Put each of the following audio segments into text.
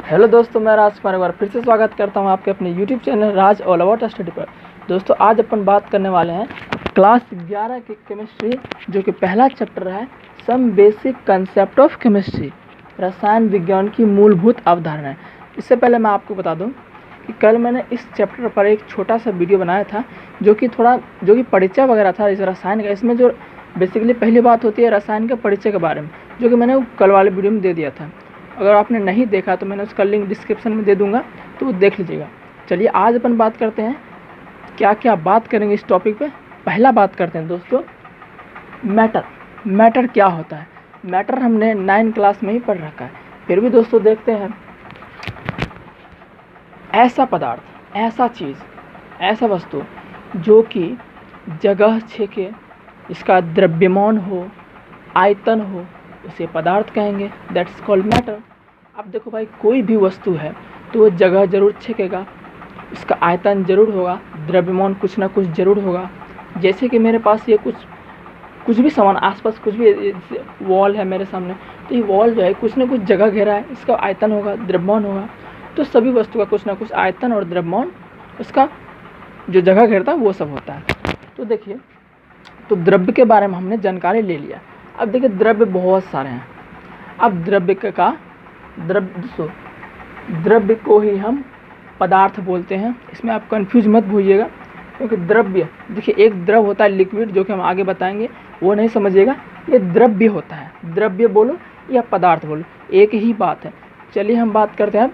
Hello दोस्तों, मैं राज कुमार एक बार फिर से स्वागत करता हूं आपके अपने YouTube channel Raj all about study पर। दोस्तों, आज अपन बात करने वाले हैं क्लास 11 की केमिस्ट्री, जो कि पहला चैप्टर है some basic concept of chemistry, रसायन विज्ञान की मूलभूत अवधारणाएं। इससे पहले मैं आपको बता दूं कि कल मैंने इस चैप्टर पर एक छोटा सा वीडियो बनाया था, जो कि परिचय वगैरह था इस रसायन का। इसमें जो बेसिकली पहली बात होती है रसायन के परिचय के बारे में, जो कि मैंने कल वाले वीडियो में दे दिया था। अगर आपने नहीं देखा तो मैंने उसका लिंक डिस्क्रिप्शन में दे दूंगा, तो वो देख लीजिएगा। चलिए आज अपन बात करते हैं क्या क्या बात करेंगे इस टॉपिक पे। पहला बात करते हैं दोस्तों मैटर। मैटर क्या होता है? मैटर हमने 9 क्लास में ही पढ़ रखा है, फिर भी दोस्तों देखते हैं। ऐसा पदार्थ, ऐसा चीज़, ऐसा वस्तु जो कि जगह छेके, इसका द्रव्यमान हो, आयतन हो, उसे पदार्थ कहेंगे। That's called matter. अब देखो भाई, कोई भी वस्तु है तो वो जगह जरूर छेकेगा, उसका आयतन जरूर होगा, द्रव्यमान कुछ ना कुछ जरूर होगा। जैसे कि मेरे पास ये कुछ भी सामान आसपास, कुछ भी वॉल है मेरे सामने, तो ये वॉल जो है कुछ ना कुछ जगह घेरा है, इसका आयतन होगा, द्रव्यमान होगा। तो सभी वस्तु का कुछ ना कुछ आयतन और द्रव्यमान, उसका जो जगह घेरता है वो सब होता है। तो देखिए, तो द्रव्य के बारे में हमने जानकारी ले लिया। अब देखिए, द्रव्य बहुत सारे हैं। अब द्रव्य को ही हम पदार्थ बोलते हैं। इसमें आप कंफ्यूज मत होइएगा, क्योंकि द्रव्य, देखिए एक द्रव होता है लिक्विड, जो कि हम आगे बताएंगे, वो नहीं समझिएगा। ये द्रव्य होता है, द्रव्य बोलो या पदार्थ बोलो, एक ही बात है। चलिए हम बात करते हैं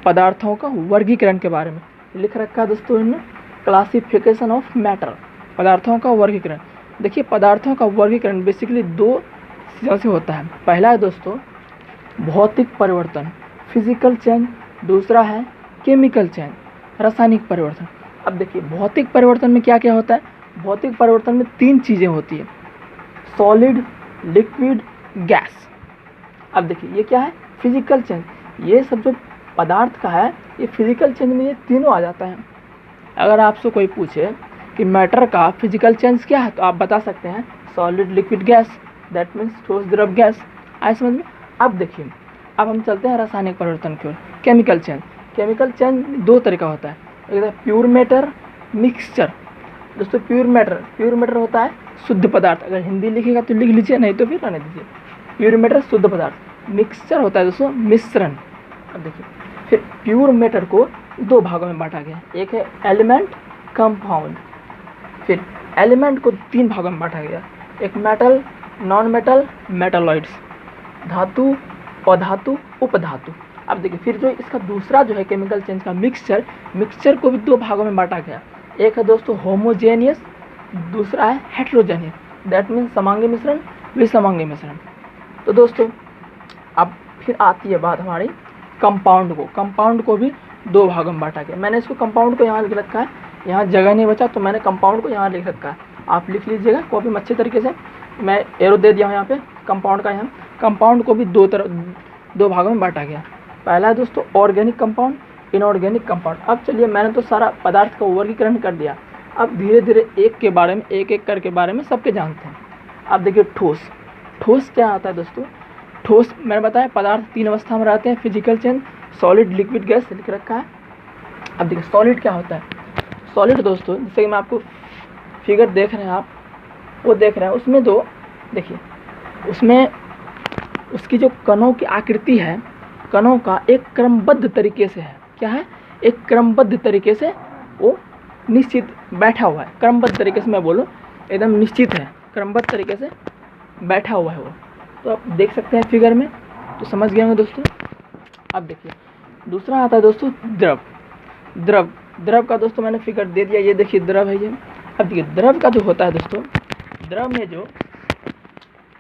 पदार्थों का वर्गीकरण के बारे में। लिख रखा है दोस्तों इनमें, क्लासिफिकेशन ऑफ मैटर, पदार्थों का वर्गीकरण। देखिए, पदार्थों का वर्गीकरण बेसिकली 2 चीज़ों से होता है। पहला है दोस्तों भौतिक परिवर्तन, फिजिकल चेंज। दूसरा है केमिकल चेंज, रासायनिक परिवर्तन। अब देखिए, भौतिक परिवर्तन में क्या क्या होता है? भौतिक परिवर्तन में 3 चीज़ें होती है, सॉलिड, लिक्विड, गैस। अब देखिए, ये क्या है? Physical change. ये सब जो पदार्थ का है, ये फिजिकल चेंज में ये तीनों आ जाता है। अगर आपसे कोई पूछे कि मैटर का फिजिकल चेंज क्या है, तो आप बता सकते हैं solid, liquid, gas. That means ठोस, द्रव, गैस। आए समझ में? अब देखिए, अब हम चलते हैं रासायनिक परिवर्तन की ओर। Chemical change. केमिकल चेंज 2 तरह का होता है, एक है प्योर मैटर, मिक्सचर। दोस्तों प्योर मैटर होता है शुद्ध पदार्थ। अगर हिंदी लिखेगा तो लिख लीजिए, नहीं तो फिर रहने दीजिए। प्योर मैटर शुद्ध पदार्थ। मिक्सचर होता है दोस्तों मिश्रण। अब देखिए, फिर प्योर मैटर को 2 भागों में बांटा गया, एक है एलिमेंट, कंपाउंड। फिर एलिमेंट को 3 भागों में बांटा गया, एक मेटल, नॉन मेटल, मेटालॉइड्स, धातु, अधातु, उपधातु। अब देखिए, फिर जो इसका दूसरा जो है केमिकल चेंज का मिक्सचर को भी 2 भागों में बांटा गया, एक है दोस्तों होमोजेनियस, दूसरा है हेट्रोजेनियस। दैट मीन्स समांगी मिश्रण, विसमांगी मिश्रण। तो दोस्तों अब फिर आती है बात हमारी कंपाउंड को भी 2 भागों में बांटा गया। मैंने इसको कंपाउंड को यहाँ लिख रखा है, यहाँ जगह नहीं बचा तो मैंने कंपाउंड को यहाँ लिख रखा है। आप लिख लीजिएगा कॉपी में अच्छे तरीके से, मैं एरो दे दिया हूँ यहाँ पे कंपाउंड का। यहाँ कंपाउंड को भी 2 भागों में बांटा गया। पहला है दोस्तों ऑर्गेनिक कंपाउंड, इनऑर्गेनिक कंपाउंड। अब चलिए, मैंने तो सारा पदार्थ का वर्गीकरण कर दिया, अब धीरे धीरे एक एक करके बारे में सबके जानते हैं। अब देखिए, ठोस क्या आता है दोस्तों? ठोस मैंने बताया पदार्थ 3 अवस्था में रहते हैं, physical change, solid, liquid, gas लिख रखा है। अब देखिए, सॉलिड क्या होता है? सॉलिड दोस्तों, जैसे कि मैं आपको फिगर देख रहे हैं, आप वो देख रहे हैं, उसमें तो देखिए, उसमें उसकी जो कणों की आकृति है, कणों का एक क्रमबद्ध तरीके से है। क्या है? एक क्रमबद्ध तरीके से वो निश्चित बैठा हुआ है। क्रमबद्ध तरीके से मैं बोलूँ, एकदम निश्चित है, क्रमबद्ध तरीके से बैठा हुआ है वो। तो आप देख सकते हैं फिगर में, तो समझ गए होंगे दोस्तों। अब देखिए, दूसरा आता है दोस्तों द्रव का दोस्तों मैंने फिगर दे दिया, ये देखिए द्रव है ये। अब देखिए, द्रव का जो होता है दोस्तों, द्रव में जो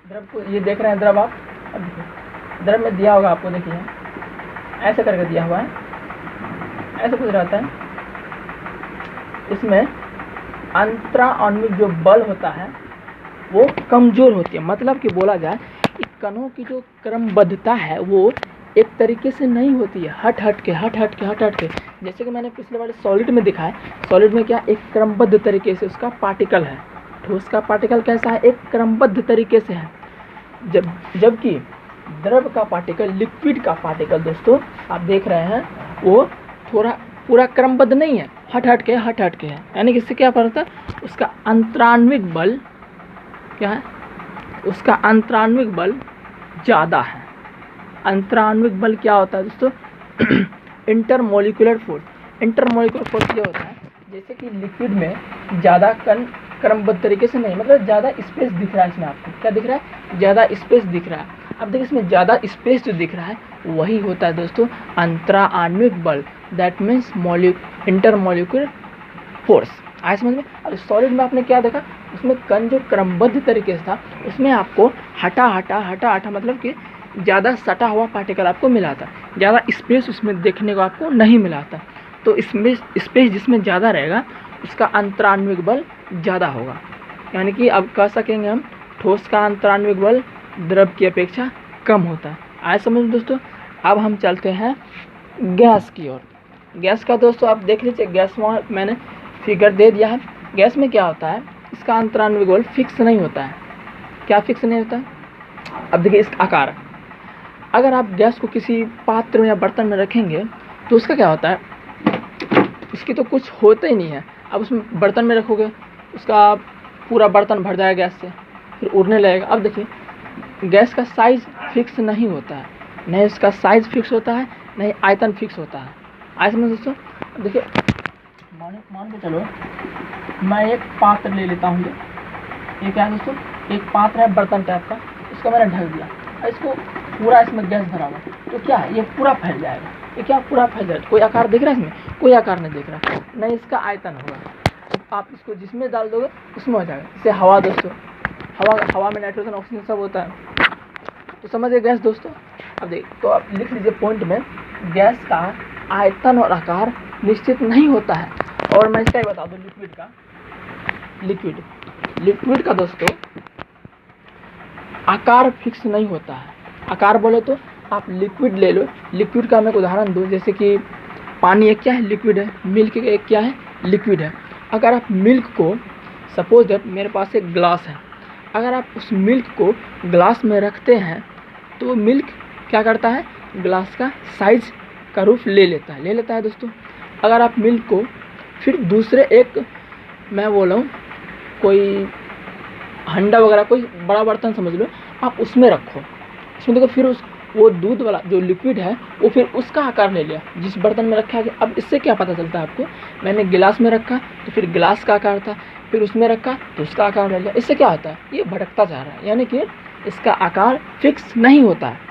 द्रव को ये देख रहे हैं द्रव आप। अब देखिए, द्रव में दिया होगा आपको, देखिए ऐसे करके दिया हुआ है, ऐसे कुछ रहता है। इसमें अंतराण्विक जो बल होता है वो कमज़ोर होती है। मतलब कि बोला जाए कि कणों की जो क्रमबद्धता है वो एक तरीके से नहीं होती है, हट हट के। जैसे कि मैंने पिछले वाले सॉलिड में दिखाया, सॉलिड में क्या एक क्रमबद्ध तरीके से उसका पार्टिकल है। ठोस का पार्टिकल कैसा है? एक क्रमबद्ध तरीके से है। जबकि द्रव का पार्टिकल, लिक्विड का पार्टिकल दोस्तों आप देख रहे हैं वो थोड़ा पूरा क्रमबद्ध नहीं है, हट हट के है। यानी कि इससे क्या पड़ता है, उसका अंतराण्विक बल क्या है, उसका अंतराण्विक बल ज़्यादा है। अंतराण्विक बल क्या होता है दोस्तों? Intermolecular force. इंटरमोलिकुलर फोर्स ये होता है जैसे कि लिक्विड में ज़्यादा कण क्रमबद्ध तरीके से नहीं, मतलब ज़्यादा स्पेस दिख रहा है इसमें, आपको क्या दिख रहा है, ज़्यादा स्पेस दिख रहा है। अब देखिए इसमें ज़्यादा स्पेस जो दिख रहा है वही होता है दोस्तों अंतराण्विक बल, दैट मीन्स इंटरमोलिकुलर फोर्स। आए समझ में? अब सॉलिड में आपने क्या देखा, उसमें कण जो क्रमबद्ध तरीके से था उसमें आपको हटा हटा मतलब कि ज़्यादा सटा हुआ पार्टिकल आपको मिला था, ज़्यादा स्पेस उसमें देखने को आपको नहीं मिला था। तो इसमें स्पेस जिसमें ज़्यादा रहेगा उसका अंतराण्विक बल ज़्यादा होगा। यानी कि अब कह सकेंगे हम ठोस का अंतराण्विक बल द्रव की अपेक्षा कम होता है। आए समझ दोस्तों? अब हम चलते हैं गैस की ओर। गैस का दोस्तों आप देख लीजिए, गैस वहाँ मैंने फिगर दे दिया है। गैस में क्या होता है, इसका अंतराण्विक बल फिक्स नहीं होता है। क्या फिक्स नहीं होता है? अब देखिए इसका आकार, अगर आप गैस को किसी पात्र में या बर्तन में रखेंगे तो उसका क्या होता है, इसकी तो कुछ होता ही नहीं है। अब उसमें बर्तन में रखोगे उसका पूरा बर्तन भर जाएगा गैस से, फिर उड़ने लगेगा। अब देखिए गैस का साइज़ फिक्स नहीं होता है, नहीं इसका साइज़ फिक्स होता है, नहीं आयतन फिक्स होता है। आइए समझ दोस्तों, देखिए मान के चलो मैं एक पात्र ले लेता हूँ। ये क्या है दोस्तों, एक पात्र है बर्तन टाइप का, इसको मैंने ढक दिया, इसको पूरा इसमें गैस भरा हुआ, तो क्या है ये पूरा फैल जाएगा। ये क्या पूरा फैल जाएगा, कोई आकार दिख रहा है इसमें, कोई आकार नहीं दिख रहा, नहीं इसका आयतन होगा। आप इसको जिसमें डाल दोगे उसमें हो जाएगा। जैसे हवा दोस्तों, हवा में नाइट्रोजन ऑक्सीजन सब होता है, तो समझिए गैस दोस्तों। अब देख तो आप लिख लीजिए पॉइंट में, गैस का आयतन और आकार निश्चित नहीं होता है। और मैं इसका बता दूं लिक्विड का दोस्तों आकार फिक्स नहीं होता है। आकार बोले तो आप लिक्विड ले लो, लिक्विड का मैं एक उदाहरण दूं, जैसे कि पानी एक क्या है, लिक्विड है, मिल्क एक क्या है, लिक्विड है। अगर आप मिल्क को, सपोज दैट मेरे पास एक ग्लास है, अगर आप उस मिल्क को ग्लास में रखते हैं तो मिल्क क्या करता है, ग्लास का साइज का रूप ले लेता है दोस्तों। अगर आप मिल्क को फिर दूसरे एक, मैं बोल रहा हूँ कोई हंडा वगैरह कोई बड़ा बर्तन समझ लो, आप उसमें रखो, इसमें देखो फिर वो दूध वाला जो लिक्विड है वो फिर उसका आकार ले लिया जिस बर्तन में रखा गया। अब इससे क्या पता चलता है आपको, मैंने गिलास में रखा तो फिर गिलास का आकार था, फिर उसमें रखा तो उसका आकार ले लिया। इससे क्या होता है, ये भटकता जा रहा है, यानी कि इसका आकार फिक्स नहीं होता है।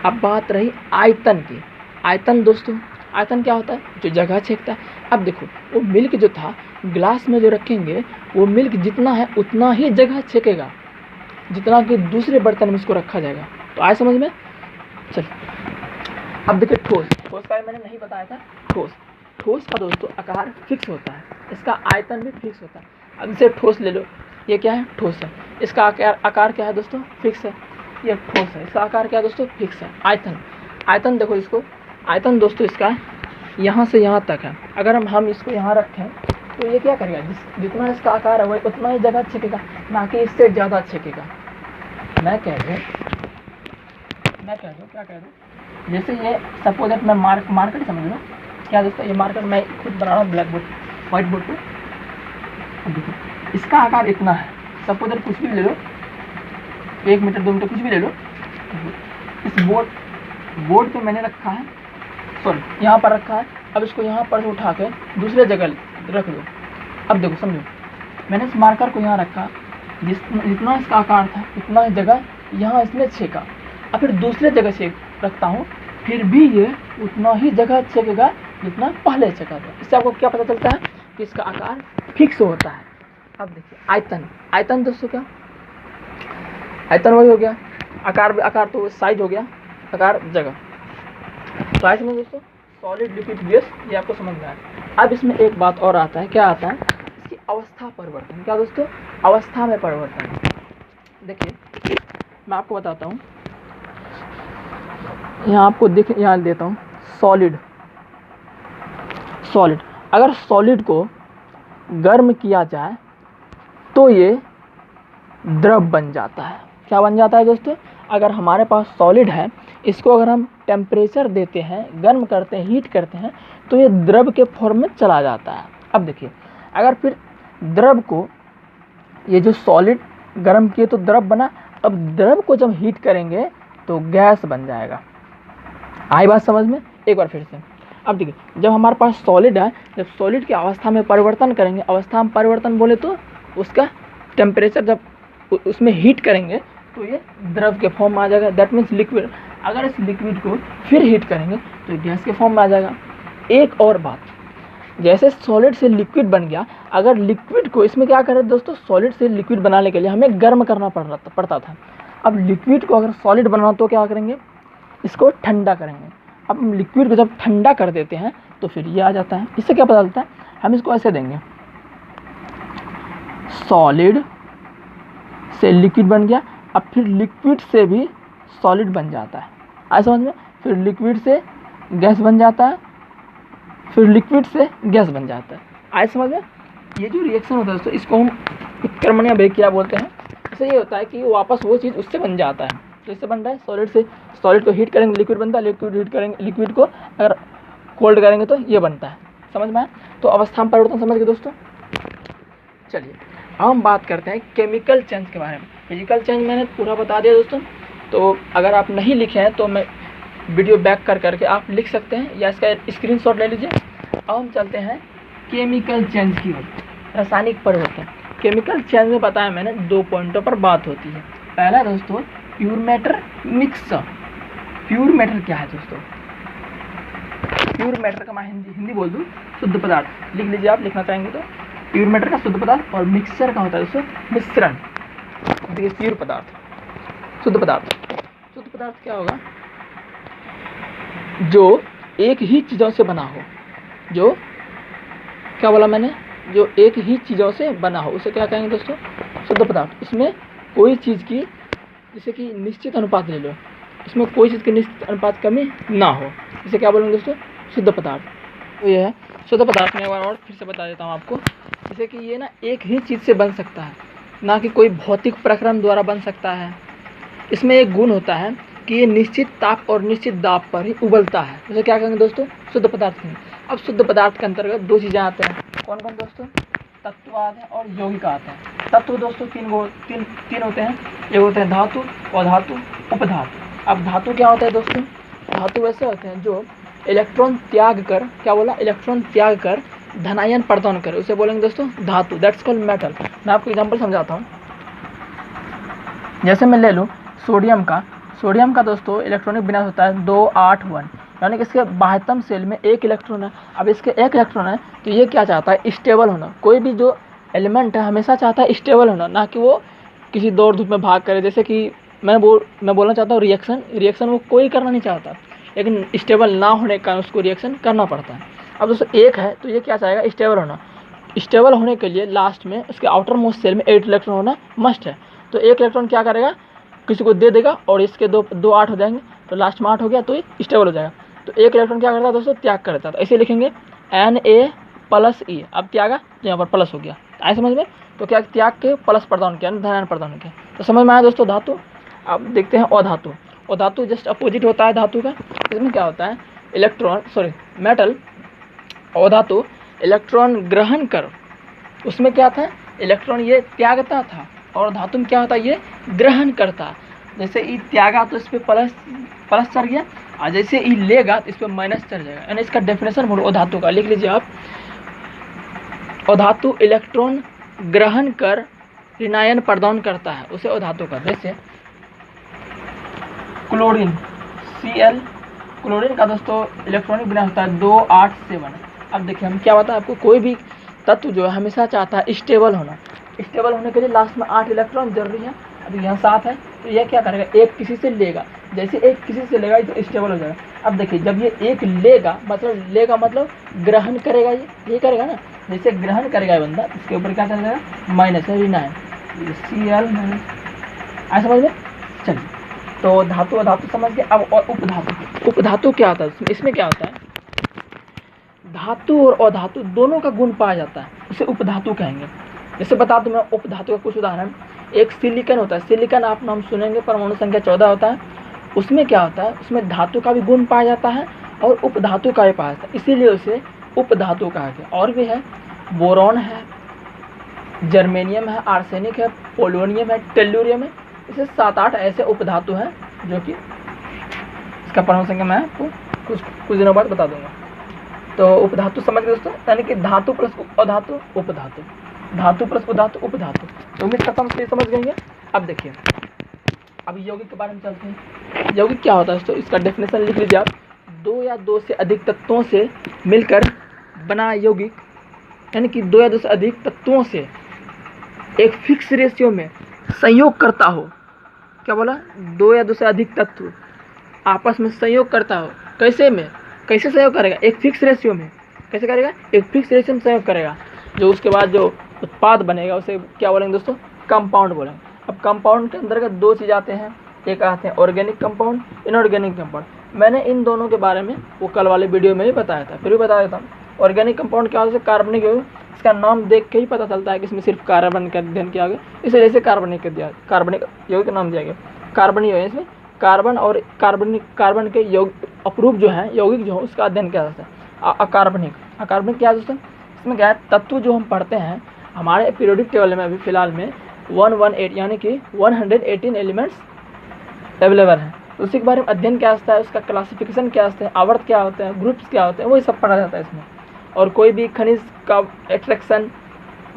अब बात रही आयतन की। आयतन दोस्तों, आयतन क्या होता है, जो जगह छेकता है। अब देखो वो मिल्क जो था ग्लास में जो रखेंगे, वो मिल्क जितना है उतना ही जगह छेकेगा जितना कि दूसरे बर्तन में इसको रखा जाएगा। तो आए समझ में? चल अब देखिए ठोस का मैंने नहीं बताया था। ठोस का दोस्तों आकार फिक्स होता है, इसका आयतन भी फिक्स होता है। अब इसे ठोस ले लो, ये क्या है, ठोस है, इसका आकार क्या है दोस्तों, फिक्स है। ये ठोस है, इसका आकार क्या है दोस्तों, फिक्स है। आयतन देखो, इसको आयतन दोस्तों इसका यहाँ से यहाँ तक है। अगर हम इसको यहाँ रखें तो ये क्या करेगा, जितना इसका आकार है वो उतना ही जगह छेकेगा, ना कि इससे ज़्यादा छेकेगा। मैं कह दूँ क्या कह दूँ, जैसे ये सपोज दैट मैं मार्कर समझ लो क्या दोस्तों, ये मार्कर मैं खुद बना रहा हूँ ब्लैक बोर्ड, व्हाइट बोर्ड पे। देखिए इसका आकार इतना है, सपोज दैट कुछ भी ले लो, 1 मीटर 2 मीटर कुछ भी ले लो। इस बोर्ड पे मैंने रखा है, सॉरी यहाँ पर रखा है। अब इसको यहाँ पर से उठा के दूसरे जगह रख दो। अब देखो समझो, मैंने इस मार्कर को यहाँ रखा, जितना इसका आकार था उतना ही जगह यहाँ इसने छेका। अब फिर दूसरे जगह से रखता हूँ, फिर भी ये उतना ही जगह छेकेगा जितना पहले छेका था। इससे आपको क्या पता चलता है कि इसका आकार फिक्स होता है। अब देखिए आयतन दोस्तों, क्या आयतन वही हो गया, आकार तो साइज हो गया, आकार जगह। तो आइए समझ दोस्तों, सॉलिड लिक्विड गैस ये आपको समझ में आया। अब इसमें एक बात और आता है, क्या आता है, इसकी अवस्था परिवर्तन। क्या दोस्तों, अवस्था में परिवर्तन। देखिए मैं आपको बताता हूँ, यहाँ आपको यहाँ देता हूँ सॉलिड। अगर सॉलिड को गर्म किया जाए तो ये द्रव बन जाता है। क्या बन जाता है दोस्तों, अगर हमारे पास सॉलिड है, इसको अगर हम टेम्परेचर देते हैं, गर्म करते हैं, हीट करते हैं, तो ये द्रव के फॉर्म में चला जाता है। अब देखिए, अगर फिर द्रव को, ये जो सॉलिड गर्म किए तो द्रव बना, अब द्रव को जब हीट करेंगे तो गैस बन जाएगा। आई बात समझ में? एक बार फिर से। अब देखिए, जब हमारे पास सॉलिड है, जब सॉलिड की अवस्था में परिवर्तन करेंगे, अवस्था में परिवर्तन बोले तो उसका टेम्परेचर जब उसमें हीट करेंगे तो ये द्रव के फॉर्म में आ जाएगा, दैट मीन्स लिक्विड। अगर इस लिक्विड को फिर हीट करेंगे तो ये गैस के फॉर्म में आ जाएगा। एक और बात, जैसे सॉलिड से लिक्विड बन गया, अगर लिक्विड को, इसमें क्या करें दोस्तों, सॉलिड से लिक्विड बनाने के लिए हमें गर्म करना पड़ता था। अब लिक्विड को अगर सॉलिड बनाना तो क्या करेंगे, इसको ठंडा करेंगे। अब हम लिक्विड को जब ठंडा कर देते हैं तो फिर ये आ जाता है। इससे क्या पता चलता है, हम इसको ऐसे देंगे, सॉलिड से लिक्विड बन गया, अब फिर लिक्विड से भी सॉलिड बन जाता है। आए समझ में? फिर लिक्विड से गैस बन जाता है, फिर लिक्विड से गैस बन जाता है। आए समझ में? ये जो रिएक्शन होता है दोस्तों, इसको हम उत्क्रमणीय अभिक्रिया बोलते हैं। इससे ये होता है कि वापस वो चीज़ उससे बन जाता है। तो इससे बन रहा है सॉलिड से, सॉलिड को हीट करेंगे लिक्विड बनता है, लिक्विड हीट करेंगे, लिक्विड को अगर कोल्ड करेंगे तो ये बनता है। समझ में आया? तो अवस्था में परिवर्तन समझ गए दोस्तों। चलिए अब हम बात करते हैं केमिकल चेंज के बारे में। फिजिकल चेंज मैंने पूरा बता दिया दोस्तों, तो अगर आप नहीं लिखे हैं तो मैं वीडियो बैक करके आप लिख सकते हैं या इसका स्क्रीनशॉट ले लीजिए। अब हम चलते हैं केमिकल चेंज की ओर, रासायनिक परिवर्तन। केमिकल चेंज में बताया मैंने 2 पॉइंटों पर बात होती है। पहला दोस्तों, pure matter, mixer. Pure matter क्या है दोस्तों? प्योर मैटर का मैं हिंदी बोल दूँ, शुद्ध पदार्थ। लिख लीजिए आप, लिखना चाहेंगे तो। प्योर मैटर का शुद्ध पदार्थ, और मिक्सचर का होता है दोस्तों मिश्रण। देखिए, प्योर पदार्थ, शुद्ध पदार्थ। शुद्ध पदार्थ क्या होगा? जो एक ही चीज़ों से बना हो। जो क्या बोला मैंने? जो एक ही चीज़ों से बना हो, उसे क्या कहेंगे दोस्तों? शुद्ध पदार्थ। इसमें कोई चीज़ की, जैसे कि निश्चित अनुपात ले लो, इसमें कोई चीज़ की निश्चित अनुपात कमी ना हो, इसे क्या बोलेंगे दोस्तों? शुद्ध पदार्थ। तो ये है शुद्ध पदार्थ। में एक बार और फिर से बता देता हूँ आपको, जैसे कि ये ना एक ही चीज़ से बन सकता है, ना कि कोई भौतिक प्रक्रम द्वारा बन सकता है। इसमें एक गुण होता है कि ये निश्चित ताप और निश्चित दाब पर ही उबलता है। जैसे क्या कहेंगे दोस्तों? शुद्ध पदार्थ में। अब शुद्ध पदार्थ के अंतर्गत 2 चीज़ें आते हैं। कौन कौन दोस्तों? तत्व आते हैं और यौगिक आते हैं। तत्व दोस्तों तीन होते हैं। एक होते हैं धातु, अधातु, उपधातु। अब धातु क्या होता है दोस्तों? धातु वैसे होते हैं जो इलेक्ट्रॉन त्याग कर, क्या बोला? इलेक्ट्रॉन त्याग कर धनायन प्रदान करे, उसे बोलेंगे दोस्तों धातु। That's called metal. मैं आपको एग्जांपल समझाता हूँ। जैसे मैं ले लूँ सोडियम का दोस्तों इलेक्ट्रॉनिक विन्यास होता है 281, यानी कि इसके बाह्यतम सेल में 1 इलेक्ट्रॉन है। अब इसके 1 इलेक्ट्रॉन है तो ये क्या चाहता है? स्टेबल होना। कोई भी जो एलिमेंट है हमेशा चाहता है स्टेबल होना, ना कि वो किसी दौड़ धूप में भाग करे। जैसे कि मैं बोलना चाहता हूँ रिएक्शन वो कोई करना नहीं चाहता, लेकिन स्टेबल ना होने के कारण उसको रिएक्शन करना पड़ता है। अब दोस्तों 1 है तो ये क्या चाहेगा? स्टेबल होना। स्टेबल होने के लिए लास्ट में उसके आउटर मोस्ट सेल में 8 इलेक्ट्रॉन होना मस्ट है। तो 1 इलेक्ट्रॉन क्या करेगा? किसी को दे देगा, और इसके 2 8 हो जाएंगे, तो लास्ट में 8 हो गया तो ये स्टेबल हो जाएगा। तो 1 इलेक्ट्रॉन क्या करता है दोस्तों? त्याग करता है। तो ऐसे लिखेंगे Na+E। अब त्यागा तो यहाँ पर प्लस हो गया। आए समझ में? तो क्या त्याग के प्लस प्रदान किया, धनायन प्रदान किया। तो समझ में आया दोस्तों धातु। अब देखते हैं अधातु। अधातु जस्ट अपोजिट होता है धातु का। इसमें क्या होता है? मेटल अधातु इलेक्ट्रॉन ग्रहण कर, उसमें क्या था? इलेक्ट्रॉन ये त्यागता था, और धातु में क्या होता है? ये ग्रहण करता। जैसे ई त्यागा तो इस पर प्लस चढ़ गया, और जैसे ई लेगा तो इस पर माइनस चढ़ जाएगा। यानी इसका डेफिनेशन बोलो अधातु का, लिख लीजिए आप। अधातु इलेक्ट्रॉन ग्रहण कर ऋणायन प्रदान करता है, उसे अधातु का। जैसे क्लोरीन Cl, क्लोरीन का दोस्तों इलेक्ट्रॉनिक विन्यास होता है 287। अब देखिए हम क्या बताएं आपको, कोई भी तत्व जो है हमेशा चाहता है स्टेबल होना। स्टेबल होने के लिए लास्ट में 8 इलेक्ट्रॉन जरूरी है। अभी यहाँ 7 है, तो यह क्या करेगा? एक किसी से लेगा। जैसे एक किसी से लेगा तो स्टेबल हो जाएगा। अब देखिए जब ये एक लेगा मतलब ग्रहण करेगा, ये करेगा ना। जैसे ग्रहण करेगा ये बंदा, इसके ऊपर क्या चल जाएगा? माइनस है, ऋणायन Cl माइनस। आए समझ में? चलिए, तो धातु अधातु समझ गए। अब और उपधातु क्या होता है? इसमें क्या होता है? धातु और अधातु दोनों का गुण पाया जाता है, उसे उपधातु कहेंगे। जैसे बता दूं मैं उपधातु का कुछ उदाहरण। एक सिलिकॉन होता है। सिलिकॉन आप नाम सुनेंगे, परमाणु संख्या 14 होता है। उसमें क्या होता है, उसमें धातु का भी गुण पाया जाता है और उपधातु का भी पाया जाता है, इसीलिए उसे उपधातु कहा गया। और भी है, बोरॉन है, जर्मेनियम है, आर्सेनिक है, पोलोनियम है, टेल्यूरियम है। इसे 7-8 ऐसे उपधातु हैं जो कि इसका परमाणु संख्या मैं आपको कुछ दिनों बाद बता दूंगा। तो उपधातु समझ गए दोस्तों, यानी कि धातु प्लस अधातु उपधातु, धातु प्लस उधातु उपधातु। तो उम्मीद करता हूँ समझ गए। अब देखिए, अब यौगिक के बारे में चलते हैं। यौगिक क्या होता है दोस्तों, इसका डेफिनेशन लिख लीजिए आप। 2 या 2 से अधिक तत्वों से मिलकर बना यौगिक, यानी कि 2 या 2 से अधिक तत्वों से एक फिक्स रेशियो में संयोग करता हो। क्या बोला, 2 या 2 से अधिक तत्व आपस में संयोग करता हो। कैसे संयोग करेगा, एक फिक्स रेशियो में। कैसे करेगा, एक फिक्स रेशियो में संयोग करेगा। जो उसके बाद जो उत्पाद बनेगा उसे क्या बोलेंगे दोस्तों, कंपाउंड बोलेंगे। अब कंपाउंड के अंतर्गत 2 चीज़ आते हैं, एक आते हैं ऑर्गेनिक कंपाउंड, इनऑर्गेनिक कंपाउंड। मैंने इन दोनों के बारे में वो कल वाले वीडियो में भी बताया था, फिर भी बता देता हूँ। ऑर्गेनिक कंपाउंड क्या होता है, कार्बनिक यौगिक। इसका नाम देख के ही पता चलता है कि इसमें सिर्फ कार्बन का अध्ययन किया गया, इसलिए इसे कार्बनिक यौगिक का नाम दिया गया। कार्बनिक यौगिक, इसमें कार्बन और कार्बन के अपरूप जो है यौगिक जो है उसका अध्ययन किया जाता है। अकार्बनिक क्या है दोस्तों, इसमें क्या है, तत्व जो हम पढ़ते हैं हमारे पीरियोडिक टेबल में अभी फिलहाल में 118 यानी कि 118 एलिमेंट्स अवेलेबल हैं। तो उसी के बारे में अध्ययन क्या होता है, उसका क्लासिफिकेशन क्या होता है, आवर्त क्या होते हैं, ग्रुप्स क्या होते हैं, वही सब पढ़ा जाता है इसमें। और कोई भी खनिज का एक्सट्रैक्शन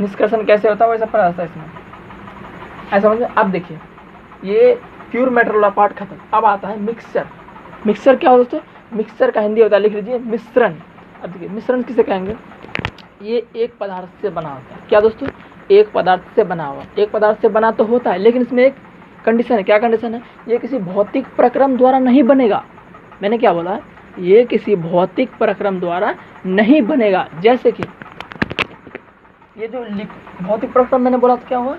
निष्कर्षण कैसे होता है वही सब पढ़ा जाता है इसमें। ऐसा समझ में। अब देखिए, ये प्योर मेटेरियल वाला पार्ट खत्म। अब आता है मिक्सचर। मिक्सचर क्या होता है दोस्तों, मिक्सचर का हिंदी होता है, लिख लीजिए मिश्रण। अब देखिए मिश्रण किसे कहेंगे, ये एक पदार्थ से बना होता है। क्या दोस्तों, एक पदार्थ से बना हुआ। एक पदार्थ से बना तो होता है, लेकिन इसमें एक कंडीशन है। क्या कंडीशन है, ये किसी भौतिक प्रक्रम द्वारा नहीं बनेगा। मैंने क्या बोला, ये किसी भौतिक प्रक्रम द्वारा नहीं बनेगा। जैसे कि ये जो भौतिक प्रक्रम मैंने बोला तो क्या हुआ,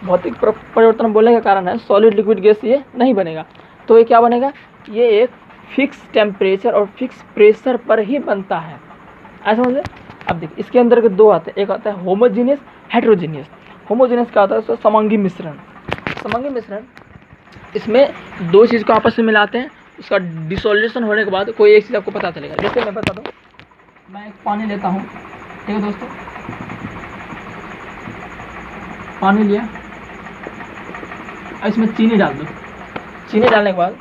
भौतिक परिवर्तन बोलने का कारण है सॉलिड लिक्विड गैस, ये नहीं बनेगा। तो ये क्या बनेगा, ये एक फिक्स टेम्परेचर और फिक्स प्रेशर पर ही बनता है। ऐसा समझे। अब देखिए, इसके अंदर के 2 आते हैं, एक आता है होमोजीनियस, हेटेरोजीनियस। होमोजीनियस क्या होता है, समांगी मिश्रण। समांगी मिश्रण, इसमें 2 चीज़ को आपस में मिलाते हैं, उसका डिसोल्यूशन होने के बाद कोई एक चीज़ आपको पता चलेगा। जैसे मैं बता दूँ, मैं एक पानी लेता हूँ, ठीक है दोस्तों, पानी लिया, इसमें चीनी डाल दो। चीनी डालने के बाद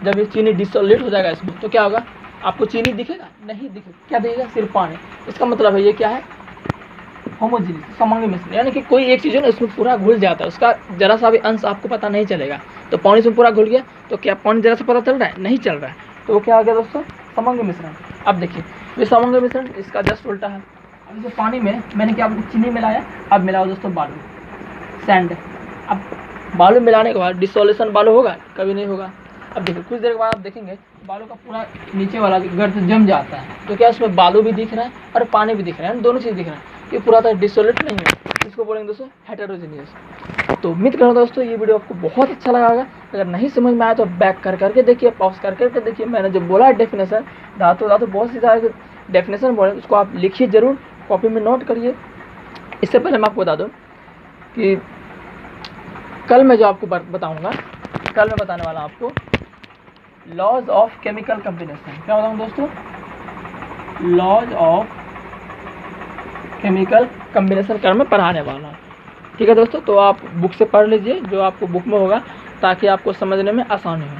जब ये चीनी डिसोल्यूट हो जाएगा इसमें, तो क्या होगा, आपको चीनी दिखेगा, नहीं दिखेगा, क्या दिखेगा, सिर्फ पानी। इसका मतलब है ये क्या है, होमोजीनियस, समांगी मिश्रण। यानी कि कोई एक चीज़ है ना इसमें पूरा घुल जाता है, उसका जरा सा भी अंश आपको पता नहीं चलेगा। तो पानी इसमें पूरा घुल गया, तो क्या पानी जरा सा पता चल रहा है, नहीं चल रहा है, तो वो क्या हो गया दोस्तों, समांगी मिश्रण। अब देखिए, ये समांगी मिश्रण इसका जस्ट उल्टा है। अब इसे पानी में मैंने क्या चीनी मिलाया, अब मिलाओ दोस्तों बालू, सैंड। अब बालू मिलाने के बाद डिसोल्यूशन बालू होगा, कभी नहीं होगा। अब देखिए, कुछ देर के बाद आप देखेंगे बालू का पूरा नीचे वाला गर्द जम जाता है, तो क्या उसमें बालू भी दिख रहा है और पानी भी दिख रहा है, दोनों चीज़ दिख रहा है। ये पूरा तरह डिसोल्यूट नहीं है, इसको बोलेंगे दोस्तों हेटेरोजीनियस। तो उम्मीद करता हूँ दोस्तों ये वीडियो आपको बहुत अच्छा लगा होगा। अगर नहीं समझ में आया तो बैक करके देखिए, पॉज करके देखिए। मैंने जो बोला है डेफिनेशन, धातु बहुत सी सारे डेफिनेशन बोले, उसको आप लिखिए जरूर, कॉपी में नोट करिए। इससे पहले मैं आपको बता दूँ कि कल मैं जो आपको बताऊँगा, कल मैं बताने वाला आपको लॉज ऑफ केमिकल कॉम्बिनेशन। क्या बताऊँ दोस्तों, लॉज ऑफ केमिकल कॉम्बिनेशन कर मैं पढ़ाने वाला हूँ। ठीक है दोस्तों, तो आप बुक से पढ़ लीजिए जो आपको बुक में होगा, ताकि आपको समझने में आसानी हो।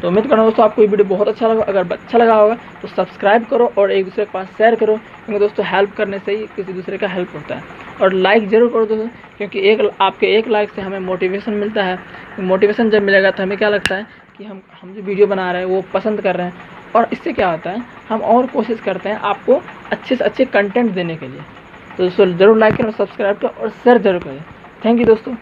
तो उम्मीद करता हूँ दोस्तों आपको ये वीडियो बहुत अच्छा लगा। अगर अच्छा लगा होगा तो सब्सक्राइब करो और एक दूसरे के पास शेयर करो, क्योंकि दोस्तों हेल्प करने से ही किसी दूसरे का हेल्प होता है। और लाइक ज़रूर करो दोस्तों, क्योंकि आपके एक लाइक से हमें मोटिवेशन मिलता है। मोटिवेशन जब मिलेगा तो हमें क्या लगता है कि हम जो वीडियो बना रहे हैं वो पसंद कर रहे हैं, और इससे क्या होता है, हम और कोशिश करते हैं आपको अच्छे से अच्छे कंटेंट देने के लिए। तो दोस्तों ज़रूर लाइक करें, सब्सक्राइब करें और शेयर जरूर करें। थैंक यू दोस्तों।